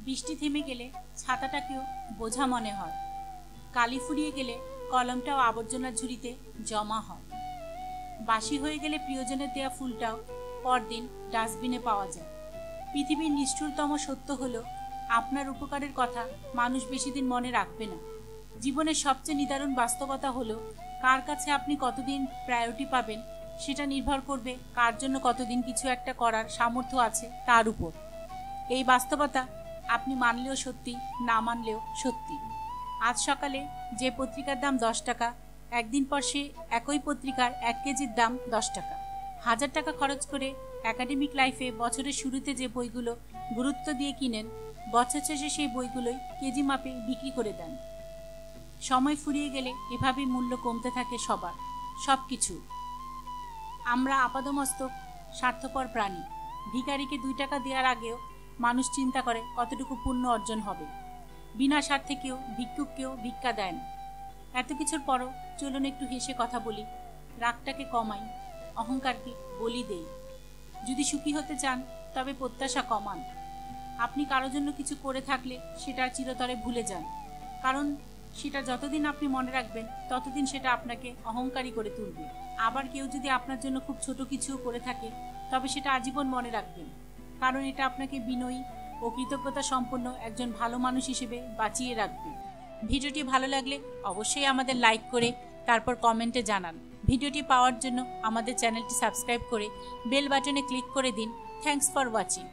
বৃষ্টি থেমে গেলে ছাতাটাকেও বোঝা মনে হয়। কালি ফুরিয়ে গেলে কলমটাও আবর্জনার ঝুড়িতে জমা হয়। বাসি হয়ে গেলে প্রিয়জনের দেয়া ফুলটাও পরদিন ডাস্টবিনে পাওয়া যায়। পৃথিবীর নিষ্ঠুরতম সত্য হলো, আপনার উপকারের কথা মানুষ বেশি দিন মনে রাখবে না। জীবনের সবচেয়ে নিদারুণ বাস্তবতা হলো, কার কাছে আপনি কতদিন প্রায়োরিটি পাবেন সেটা নির্ভর করবে কার জন্য কতদিন কিছু একটা করার সামর্থ্য আছে তার উপর। এই বাস্তবতা আপনি মানলেও সত্যি, না মানলেও সত্যি। আজ সকালে যে পত্রিকার দাম 10 টাকা, একদিন পর সে একই পত্রিকার 1 কেজির দাম 10 টাকা। 1000 টাকা খরচ করে একাডেমিক লাইফে বছরের শুরুতে যে বইগুলো গুরুত্ব দিয়ে কিনেন, বছর শেষে সেই বইগুলোই কেজি মাপে বিক্রি করে দেন। সময় ফুরিয়ে গেলে এভাবেই মূল্য কমতে থাকে সবার, সব কিছু। আমরা আপাদমস্তক স্বার্থপর প্রাণী। ভিখারিকে 2 টাকা দেওয়ার আগেও মানুষ চিন্তা করে কতটুকু পুণ্য অর্জন হবে। বিনা স্বার্থে কেউ ভিক্ষুককেও ভিক্ষা দেয় না। এত কিছুর পরও চলুন একটু হেসে কথা বলি, রাগটাকে কমাই, অহংকারকে বলি দেই। যদি সুখী হতে চান তবে প্রত্যাশা কমান। আপনি কারো জন্য কিছু করে থাকলে সেটা চিরতরে ভুলে যান, কারণ সেটা যতদিন আপনি মনে রাখবেন ততদিন সেটা আপনাকে অহংকারী করে তুলবে। আবার কেউ যদি আপনার জন্য খুব ছোট কিছুও করে থাকে তবে সেটা আজীবন মনে রাখবেন, কারণ এটা আপনাকে বিনয়ী ও কৃতজ্ঞতা সম্পন্ন একজন ভালো মানুষ হিসেবে বাঁচিয়ে রাখবে। ভিডিওটি ভালো লাগলে অবশ্যই আমাদের লাইক করে তারপর কমেন্টে জানান। ভিডিওটি পাওয়ার জন্য আমাদের চ্যানেলটি সাবস্ক্রাইব করে বেল বাটনে ক্লিক করে দিন। Thanks for watching.